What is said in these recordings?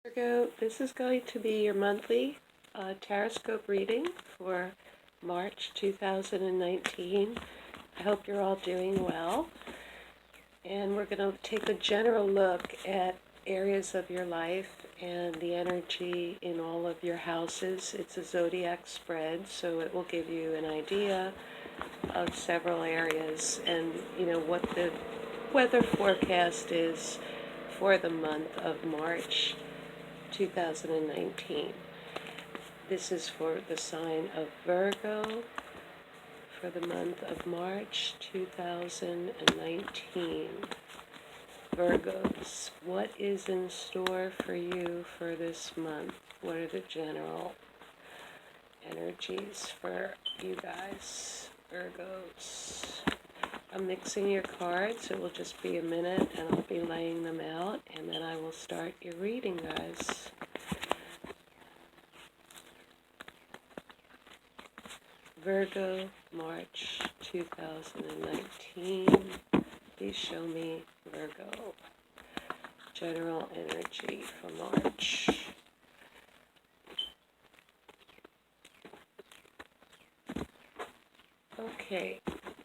Virgo, this is going to be your monthly Taroscope reading for March 2019. I hope you're all doing well. And we're going to take a general look at areas of your life and the energy in all of your houses. It's a zodiac spread, so it will give you an idea of several areas and, what the weather forecast is for the month of March 2019. This is for the sign of Virgo for the month of March 2019. Virgos, what is in store for you for this month? What are the general energies for you guys, Virgos? I'm mixing your cards. It will just be a minute and I'll be laying them out and then I will start your reading, guys. Virgo, March 2019. Please show me Virgo. General energy for March. Okay,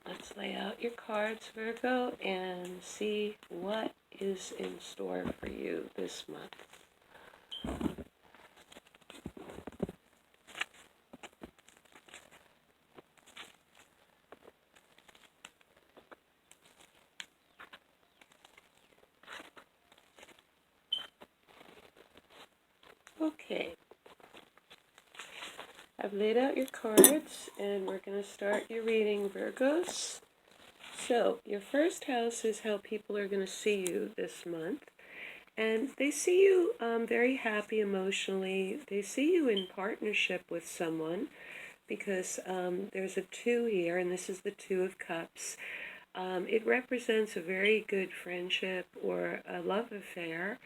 let's lay out your cards, Virgo, and see what is in store for you this month. Okay, I've laid out your cards and we're going to start your reading, Virgos. So, your first house is how people are going to see you this month. And they see you very happy emotionally. They see you in partnership with someone because there's a 2 here, and this is the 2 of Cups. It represents a very good friendship or a love affair.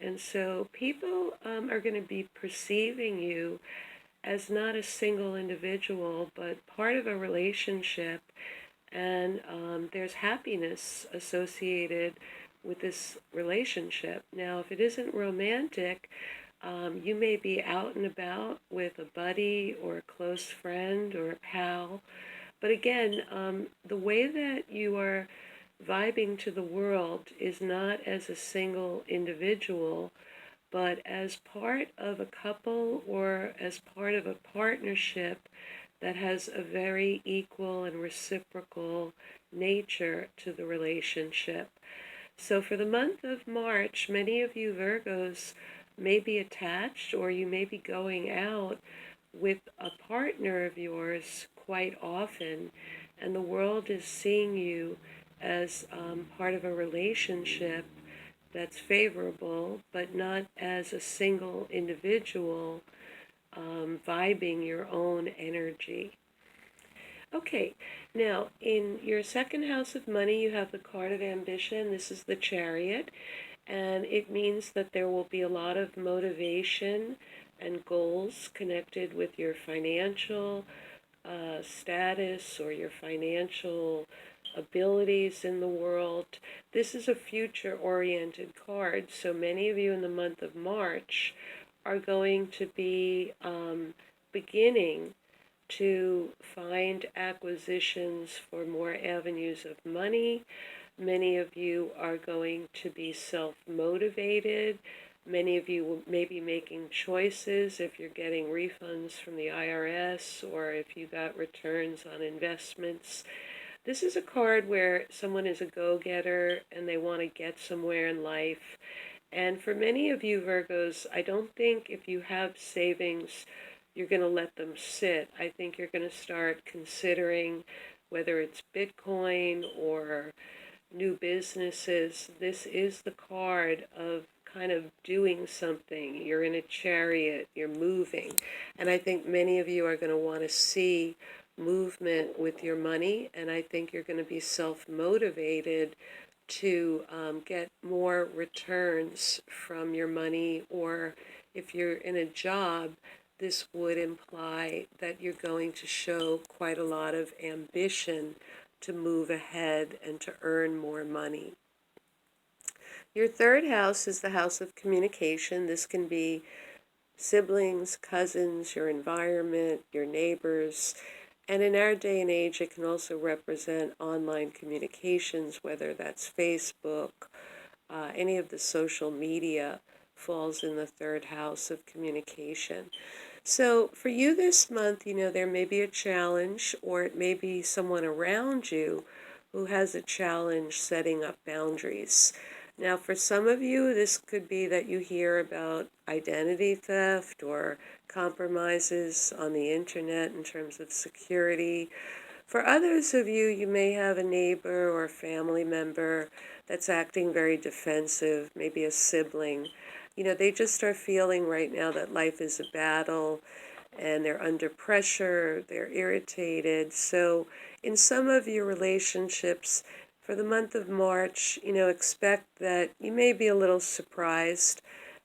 And so people are going to be perceiving you as not a single individual, but part of a relationship. And there's happiness associated with this relationship. Now, if it isn't romantic, you may be out and about with a buddy or a close friend or a pal. But again, the way that you are vibing to the world is not as a single individual, but as part of a couple or as part of a partnership that has a very equal and reciprocal nature to the relationship. So for the month of March, many of you Virgos may be attached or you may be going out with a partner of yours quite often, and the world is seeing you as part of a relationship that's favorable, but not as a single individual vibing your own energy. Okay, now in your second house of money, you have the card of ambition. This is the Chariot, and it means that there will be a lot of motivation and goals connected with your financial status or your financial abilities in the world. This is a future-oriented card, so many of you in the month of March are going to be beginning to find acquisitions for more avenues of money. Many of you are going to be self-motivated. Many of you may be making choices if you're getting refunds from the IRS or if you got returns on investments. This is a card where someone is a go-getter and they want to get somewhere in life. And for many of you Virgos, I don't think if you have savings, you're going to let them sit. I think you're going to start considering whether it's Bitcoin or new businesses. This is the card of kind of doing something. You're in a chariot, you're moving. And I think many of you are going to want to see movement with your money, and I think you're going to be self-motivated to get more returns from your money, or if you're in a job, this would imply that you're going to show quite a lot of ambition to move ahead and to earn more money. Your third house is the house of communication. This can be siblings, cousins, your environment, your neighbors. And in our day and age, it can also represent online communications, whether that's Facebook, any of the social media falls in the third house of communication. So for you this month, there may be a challenge, or it may be someone around you who has a challenge setting up boundaries. Now, for some of you, this could be that you hear about identity theft or compromises on the internet in terms of security. For others of you, you may have a neighbor or a family member that's acting very defensive, maybe a sibling. They just are feeling right now that life is a battle and they're under pressure, they're irritated. So in some of your relationships, for the month of March, expect that you may be a little surprised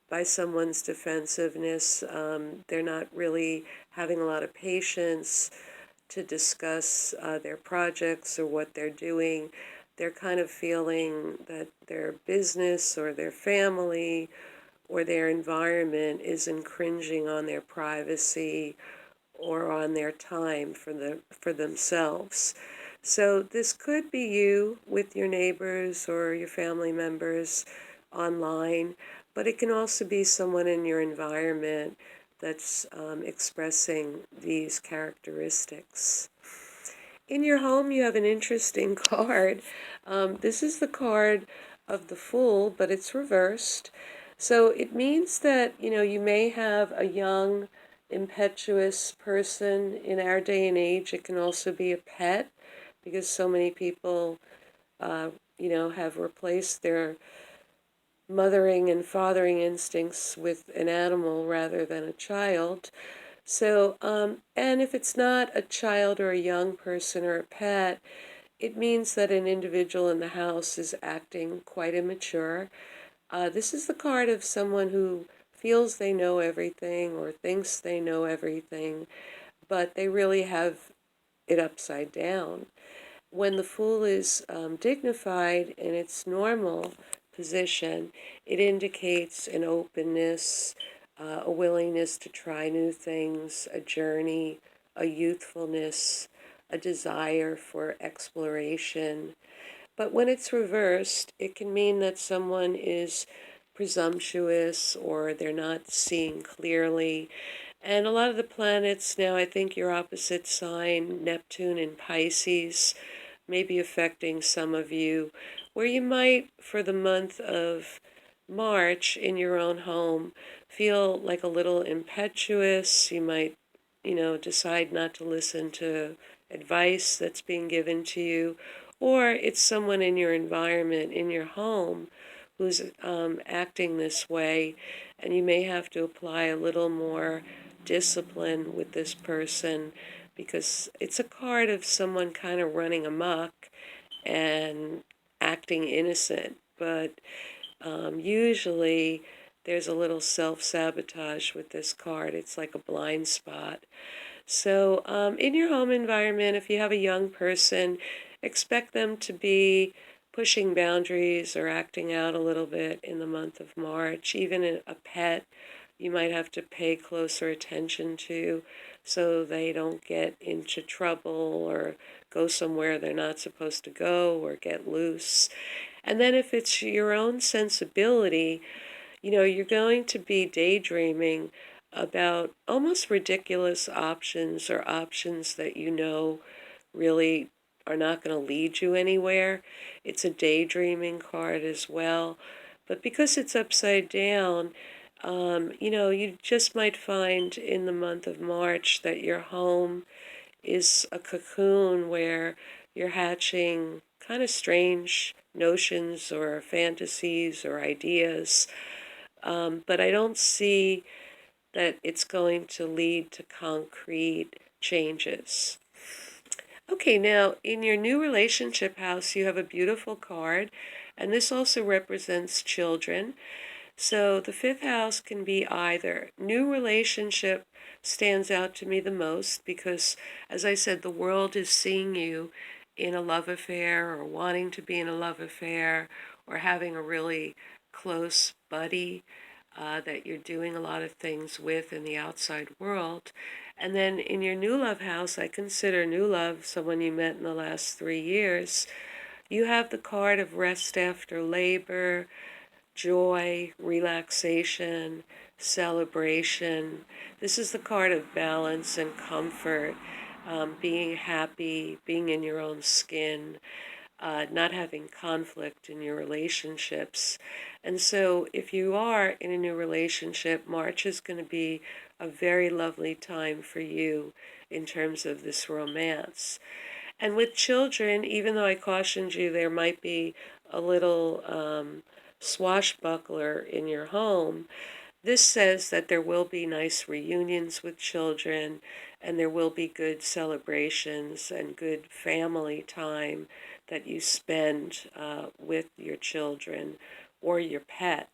by someone's defensiveness. They're not really having a lot of patience to discuss their projects or what they're doing. They're kind of feeling that their business or their family or their environment is infringing on their privacy or on their time for themselves. So this could be you with your neighbors or your family members online, but it can also be someone in your environment that's expressing these characteristics. In your home, you have an interesting card. This is the card of the Fool, but it's reversed. So it means that, you may have a young, impetuous person in our day and age. It can also be a pet, because so many people, have replaced their mothering and fathering instincts with an animal rather than a child. So, and if it's not a child or a young person or a pet, it means that an individual in the house is acting quite immature. This is the card of someone who feels they know everything or thinks they know everything, but they really have it upside down. When the Fool is dignified in its normal position, it indicates an openness, a willingness to try new things, a journey, a youthfulness, a desire for exploration. But when it's reversed, it can mean that someone is presumptuous or they're not seeing clearly. And a lot of the planets now, I think your opposite sign, Neptune in Pisces, may be affecting some of you, where you might, for the month of March in your own home, feel like a little impetuous. You might, decide not to listen to advice that's being given to you, or it's someone in your environment, in your home, who's acting this way, and you may have to apply a little more discipline with this person, because it's a card of someone kind of running amok and acting innocent, but usually there's a little self-sabotage with this card. It's like a blind spot. So in your home environment, if you have a young person, expect them to be pushing boundaries or acting out a little bit in the month of March. Even a pet, you might have to pay closer attention to, so they don't get into trouble or go somewhere they're not supposed to go or get loose. And then if it's your own sensibility, you're going to be daydreaming about almost ridiculous options, or options that really are not going to lead you anywhere. It's a daydreaming card as well. But because it's upside down, you just might find in the month of March that your home is a cocoon where you're hatching kind of strange notions or fantasies or ideas. But I don't see that it's going to lead to concrete changes. Okay, now in your new relationship house, you have a beautiful card, and this also represents children. So the fifth house can be either. New relationship stands out to me the most because, as I said, the world is seeing you in a love affair or wanting to be in a love affair or having a really close buddy that you're doing a lot of things with in the outside world. And then in your new love house, I consider new love someone you met in the last 3 years. You have the card of rest after labor, joy, relaxation, celebration. This is the card of balance and comfort, being happy, being in your own skin, not having conflict in your relationships. And so if you are in a new relationship, March is going to be a very lovely time for you in terms of this romance. And with children, even though I cautioned you there might be a little swashbuckler in your home, this says that there will be nice reunions with children, and there will be good celebrations and good family time that you spend with your children or your pet.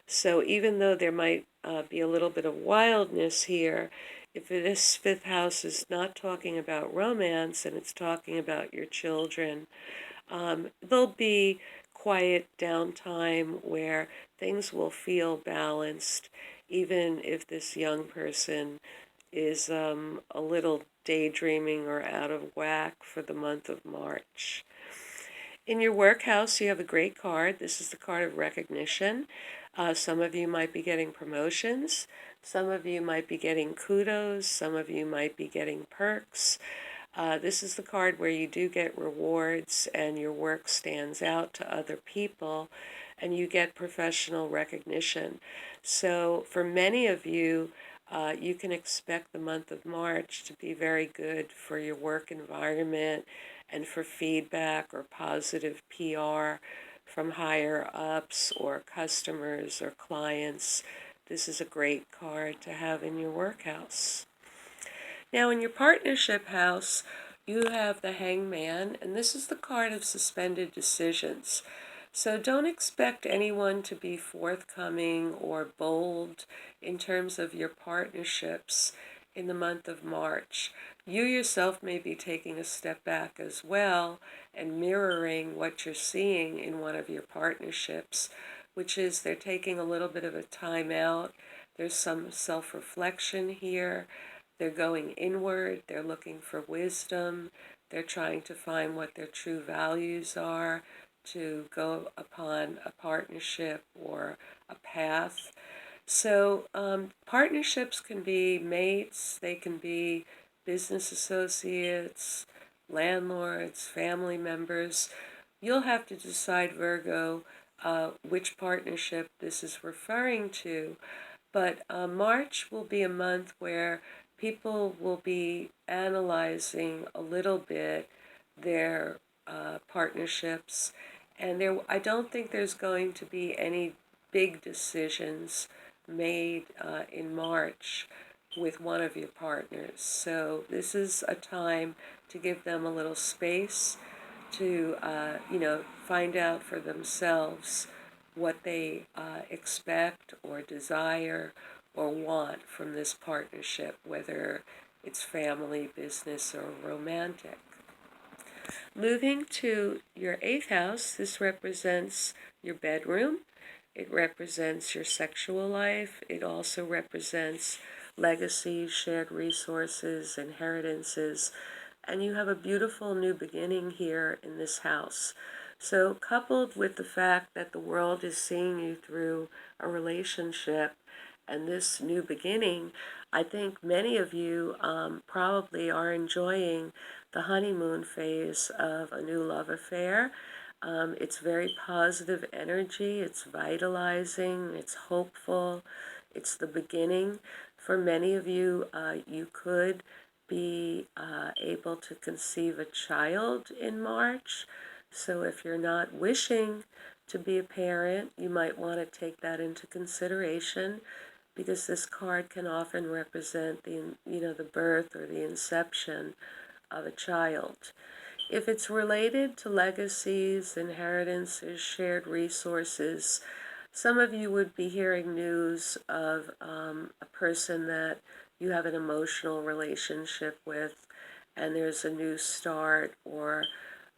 So even though there might be a little bit of wildness here, if this fifth house is not talking about romance and it's talking about your children, there'll be quiet downtime where things will feel balanced, even if this young person is a little daydreaming or out of whack for the month of March. In your work house, you have a great card. This is the card of recognition. Some of you might be getting promotions. Some of you might be getting kudos. Some of you might be getting perks. This is the card where you do get rewards and your work stands out to other people and you get professional recognition. So for many of you, you can expect the month of March to be very good for your work environment and for feedback or positive PR from higher ups or customers or clients. This is a great card to have in your work house. Now, in your partnership house, you have the Hangman, and this is the card of suspended decisions. So don't expect anyone to be forthcoming or bold in terms of your partnerships in the month of March. You yourself may be taking a step back as well and mirroring what you're seeing in one of your partnerships, which is they're taking a little bit of a time out. There's some self-reflection here. They're going inward, they're looking for wisdom, they're trying to find what their true values are to go upon a partnership or a path. So partnerships can be mates, they can be business associates, landlords, family members. You'll have to decide, Virgo, which partnership this is referring to. But March will be a month where people will be analyzing a little bit their partnerships, and I don't think there's going to be any big decisions made in March with one of your partners. So this is a time to give them a little space to, find out for themselves what they expect or desire or want from this partnership, whether it's family, business, or romantic. Moving to your eighth house, this represents your bedroom. It represents your sexual life. It also represents legacies, shared resources, inheritances. And you have a beautiful new beginning here in this house. So coupled with the fact that the world is seeing you through a relationship and this new beginning, I think many of you probably are enjoying the honeymoon phase of a new love affair. It's very positive energy, it's vitalizing, it's hopeful, it's the beginning. For many of you, you could be able to conceive a child in March. So if you're not wishing to be a parent, you might want to take that into consideration, because this card can often represent the birth or the inception of a child. If it's related to legacies, inheritances, shared resources, some of you would be hearing news of a person that you have an emotional relationship with, and there's a new start or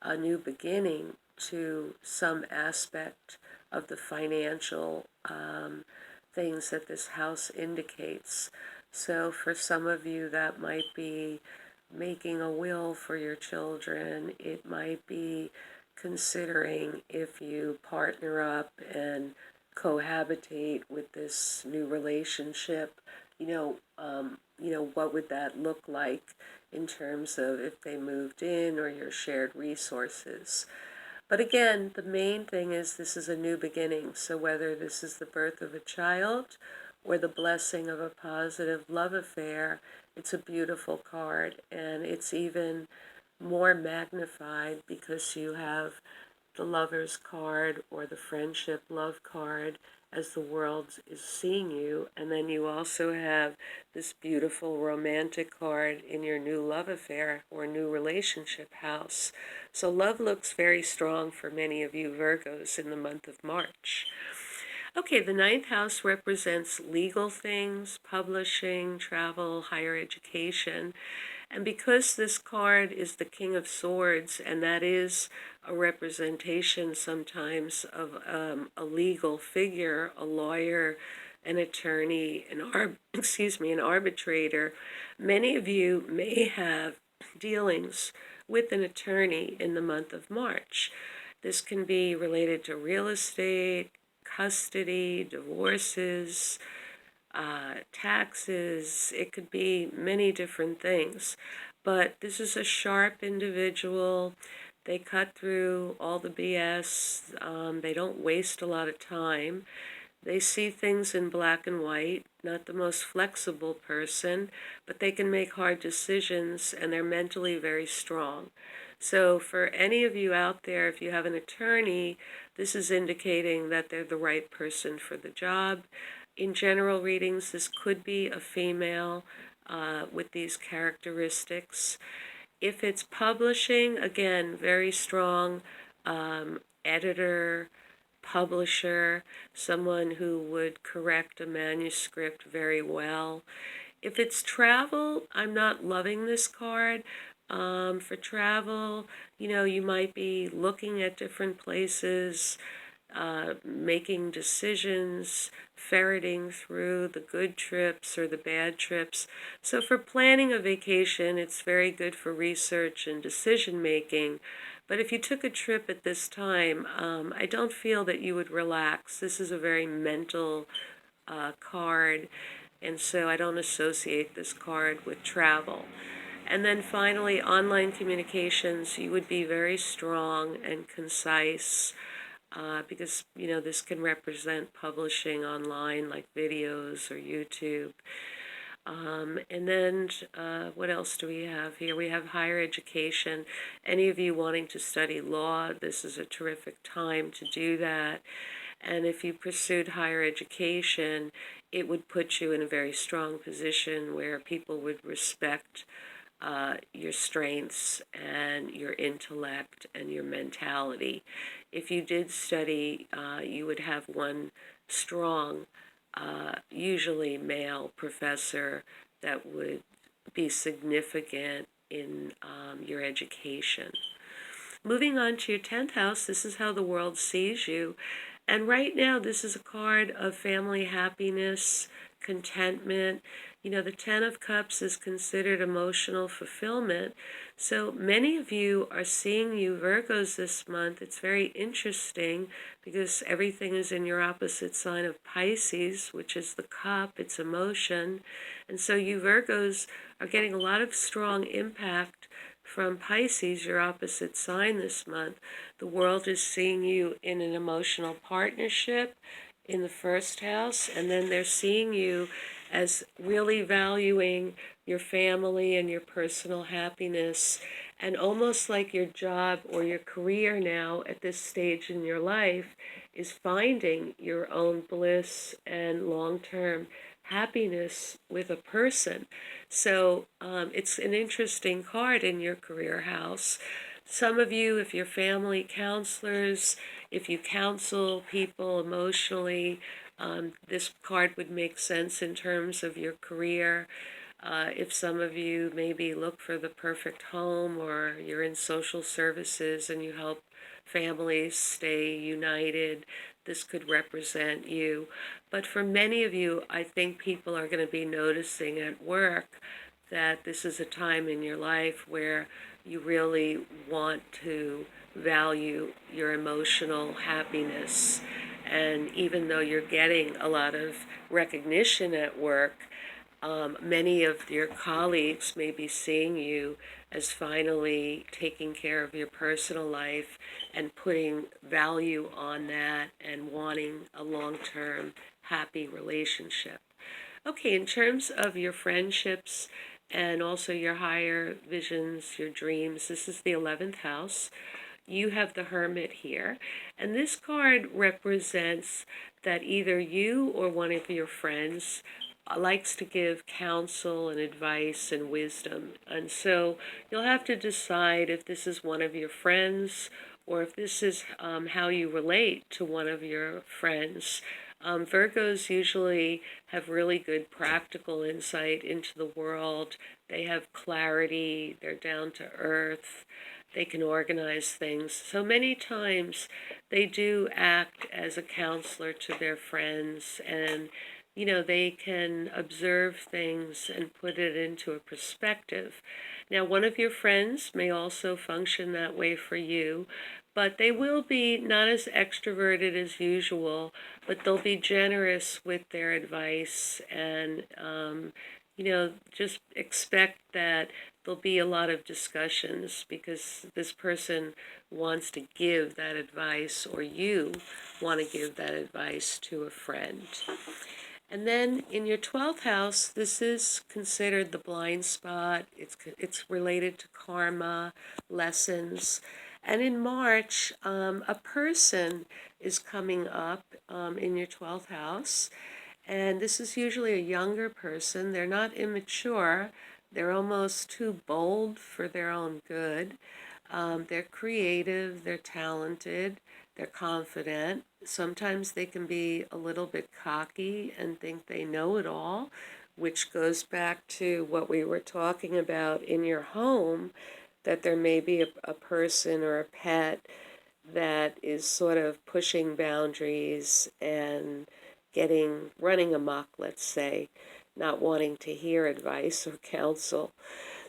a new beginning to some aspect of the financial things that this house indicates. So for some of you, that might be making a will for your children. It might be considering if you partner up and cohabitate with this new relationship, what would that look like in terms of if they moved in or your shared resources. But again, the main thing is this is a new beginning. So whether this is the birth of a child or the blessing of a positive love affair, it's a beautiful card. And it's even more magnified because you have the lover's card or the friendship love card as the world is seeing you. And then you also have this beautiful romantic card in your new love affair or new relationship house. So love looks very strong for many of you Virgos in the month of March. Okay, the ninth house represents legal things, publishing, travel, higher education. And because this card is the King of Swords, and that is a representation sometimes of a legal figure, a lawyer, an attorney, an arbitrator, many of you may have dealings with an attorney in the month of March. This can be related to real estate, custody, divorces, taxes. It could be many different things. But this is a sharp individual. They cut through all the BS. They don't waste a lot of time. They see things in black and white, not the most flexible person, but they can make hard decisions and they're mentally very strong. So for any of you out there, if you have an attorney, this is indicating that they're the right person for the job. In general readings, this could be a female with these characteristics. If it's publishing, again, very strong editor, publisher, someone who would correct a manuscript very well. If it's travel, I'm not loving this card. For travel, you might be looking at different places, making decisions, ferreting through the good trips or the bad trips. So for planning a vacation, it's very good for research and decision making. But if you took a trip at this time, I don't feel that you would relax. This is a very mental card, and so I don't associate this card with travel. And then finally, online communications, you would be very strong and concise. Because, this can represent publishing online like videos or YouTube. And then what else do we have here? We have higher education. Any of you wanting to study law, this is a terrific time to do that. And if you pursued higher education, it would put you in a very strong position where people would respect your strengths and your intellect and your mentality. If you did study, you would have one strong, usually male professor that would be significant in your education. Moving on to your 10th house, this is how the world sees you. And right now, this is a card of family happiness, contentment. The Ten of Cups is considered emotional fulfillment. So many of you are seeing you Virgos this month. It's very interesting because everything is in your opposite sign of Pisces, which is the cup, it's emotion. And so you Virgos are getting a lot of strong impact from Pisces, your opposite sign this month. The world is seeing you in an emotional partnership in the first house, and then they're seeing you as really valuing your family and your personal happiness, and almost like your job or your career now at this stage in your life is finding your own bliss and long-term happiness with a person. So it's an interesting card in your career house. Some of you, if you're family counselors, if you counsel people emotionally, this card would make sense in terms of your career. If some of you maybe look for the perfect home, or you're in social services and you help families stay united, this could represent you. But for many of you, I think people are going to be noticing at work that this is a time in your life where you really want to value your emotional happiness. And even though you're getting a lot of recognition at work, many of your colleagues may be seeing you as finally taking care of your personal life and putting value on that and wanting a long-term happy relationship. Okay, in terms of your friendships and also your higher visions, your dreams, this is the 11th house. You have the Hermit here, and this card represents that either you or one of your friends likes to give counsel and advice and wisdom. And so you'll have to decide if this is one of your friends or if this is how you relate to one of your friends. Virgos usually have really good practical insight into the world. They have clarity, they're down to earth, they can organize things. So many times they do act as a counselor to their friends, and they can observe things and put it into a perspective. Now, one of your friends may also function that way for you, but they will be not as extroverted as usual, but they'll be generous with their advice, and just expect that there'll be a lot of discussions because this person wants to give that advice, or you want to give that advice to a friend. And then in your 12th house, this is considered the blind spot. It's related to karma, lessons. And in March, a person is coming up in your 12th house. And this is usually a younger person. They're not immature. They're almost too bold for their own good. They're creative, they're talented, they're confident. Sometimes they can be a little bit cocky and think they know it all, which goes back to what we were talking about in your home, that there may be a person or a pet that is sort of pushing boundaries and running amok, let's say, not wanting to hear advice or counsel.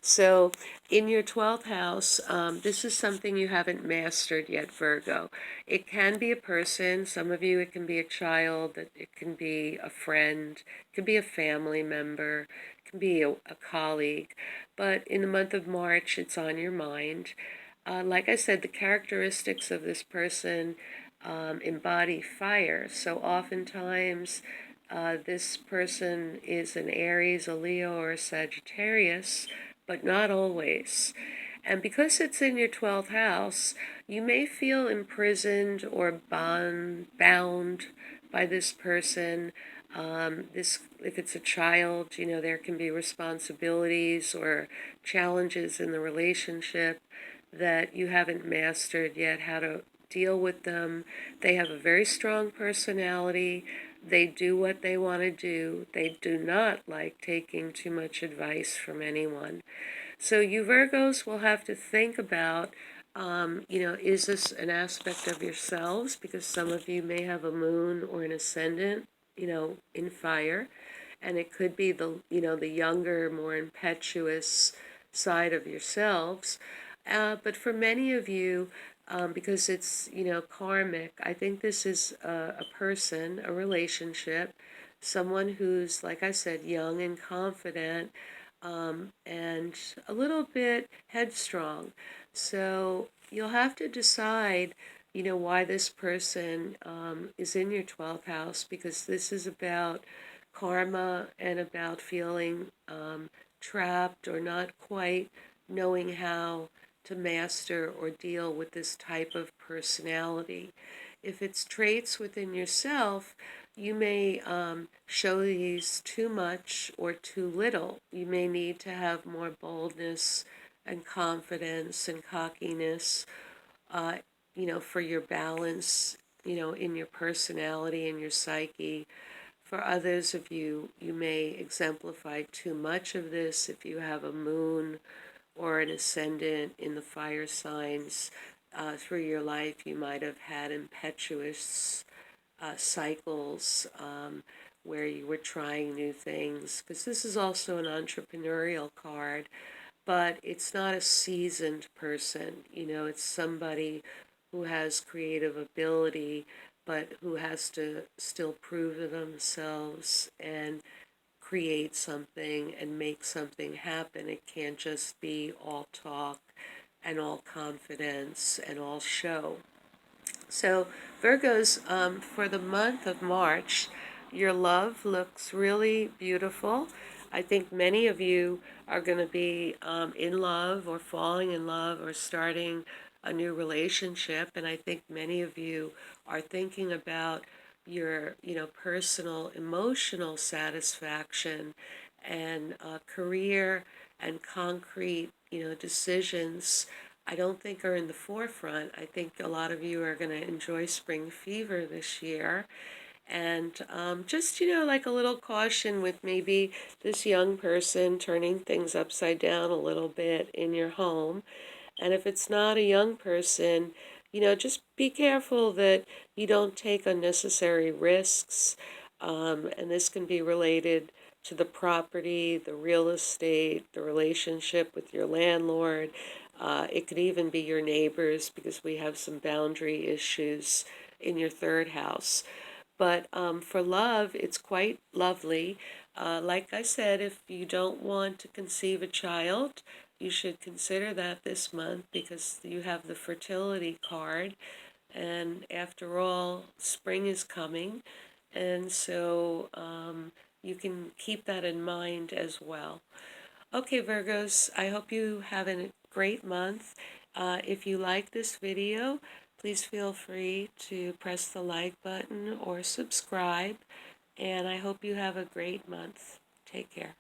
So in your 12th house, this is something you haven't mastered yet, Virgo. It can be a person. Some of you, it can be a child. It can be a friend. It can be a family member. It can be a colleague. But in the month of March, it's on your mind. Like I said, the characteristics of this person embody fire. So oftentimes, this person is an Aries, a Leo, or a Sagittarius, but not always. And because it's in your 12th house, you may feel imprisoned or bound by this person. If it's a child, there can be responsibilities or challenges in the relationship that you haven't mastered yet how to deal with them. They have a very strong personality. They do what they want to do. They do not like taking too much advice from anyone. So you Virgos will have to think about, is this an aspect of yourselves? Because some of you may have a moon or an ascendant, in fire. And it could be the younger, more impetuous side of yourselves. But for many of you, because it's, karmic, I think this is a person, a relationship, someone who's, like I said, young and confident, and a little bit headstrong. So you'll have to decide, why this person is in your 12th house, because this is about karma and about feeling trapped or not quite knowing how to master or deal with this type of personality. If it's traits within yourself, you may show these too much or too little. You may need to have more boldness and confidence and cockiness, for your balance, in your personality and your psyche. For others of you, you may exemplify too much of this if you have a moon or an ascendant in the fire signs. Through your life, you might have had impetuous cycles where you were trying new things, because this is also an entrepreneurial card, but it's not a seasoned person. It's somebody who has creative ability, but who has to still prove to themselves and create something and make something happen. It can't just be all talk and all confidence and all show. So, Virgos, for the month of March, your love looks really beautiful. I think many of you are going to be in love or falling in love or starting a new relationship. And I think many of you are thinking about your, personal emotional satisfaction and career and concrete, decisions. I don't think are in the forefront. I think a lot of you are going to enjoy spring fever this year. And just, like a little caution with maybe this young person turning things upside down a little bit in your home. And if it's not a young person, just be careful that you don't take unnecessary risks. And this can be related to the property, the real estate, the relationship with your landlord. It could even be your neighbors, because we have some boundary issues in your third house. But for love, it's quite lovely. Like I said, if you don't want to conceive a child, you should consider that this month, because you have the fertility card. And after all, spring is coming. And so you can keep that in mind as well. Okay, Virgos, I hope you have a great month. If you like this video, please feel free to press the like button or subscribe. And I hope you have a great month. Take care.